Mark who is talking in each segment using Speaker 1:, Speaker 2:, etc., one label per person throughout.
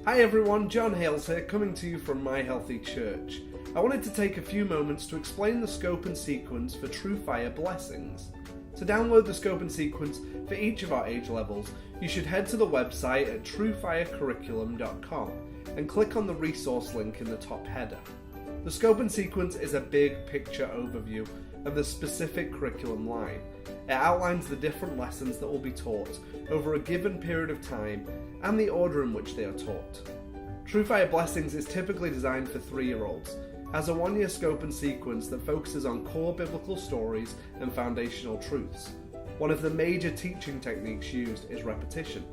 Speaker 1: Hi everyone, John Hales here, coming to you from My Healthy Church. I wanted to take a few moments to explain the scope and sequence for Tru Fire Blessings. To download the scope and sequence for each of our age levels, you should head to the website at trufirecurriculum.com and click on the resource link in the top header. The scope and sequence is a big picture overview of the specific curriculum line. It outlines the different lessons that will be taught over a given period of time and the order in which they are taught. Tru Fire Blessings is typically designed for 3-year-olds, has a 1-year scope and sequence that focuses on core biblical stories and foundational truths. One of the major teaching techniques used is repetition.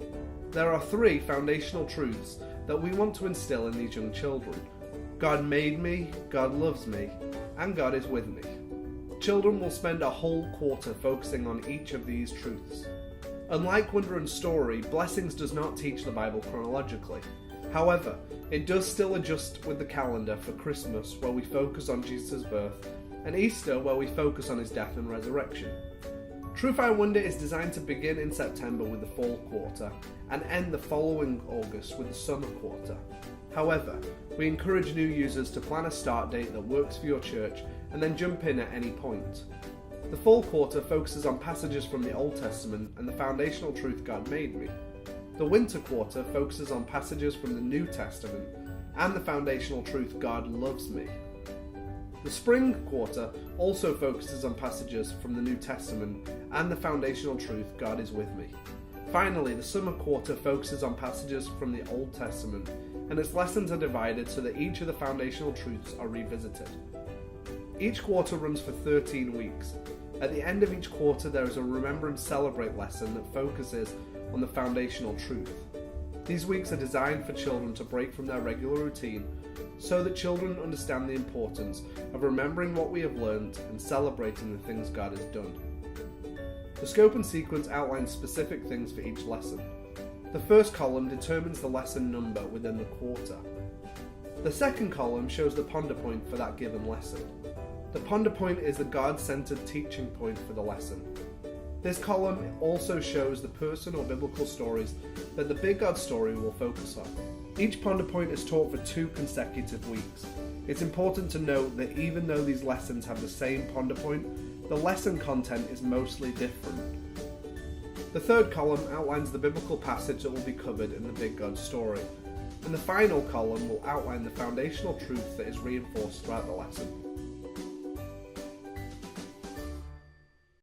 Speaker 1: There are 3 foundational truths that we want to instill in these young children. God made me, God loves me, and God is with me. Children will spend a whole quarter focusing on each of these truths. Unlike Wonder and Story, Blessings does not teach the Bible chronologically. However, it does still adjust with the calendar for Christmas, where we focus on Jesus' birth, and Easter, where we focus on his death and resurrection. Tru Fire Wonder is designed to begin in September with the fall quarter and end the following August with the summer quarter. However, we encourage new users to plan a start date that works for your church and then jump in at any point. The fall quarter focuses on passages from the Old Testament and the foundational truth God made me. The winter quarter focuses on passages from the New Testament and the foundational truth God loves me. The spring quarter also focuses on passages from the New Testament and the foundational truth God is with me. Finally, the summer quarter focuses on passages from the Old Testament, and its lessons are divided so that each of the foundational truths are revisited. Each quarter runs for 13 weeks. At the end of each quarter, there is a Remember and Celebrate lesson that focuses on the foundational truth. These weeks are designed for children to break from their regular routine so that children understand the importance of remembering what we have learned and celebrating the things God has done. The scope and sequence outlines specific things for each lesson. The first column determines the lesson number within the quarter. The second column shows the ponder point for that given lesson. The ponder point is the God-centered teaching point for the lesson. This column also shows the person or biblical stories that the Big God story will focus on. Each ponder point is taught for 2 consecutive weeks. It's important to note that even though these lessons have the same ponder point, the lesson content is mostly different. The third column outlines the biblical passage that will be covered in the Big God story, and the final column will outline the foundational truth that is reinforced throughout the lesson.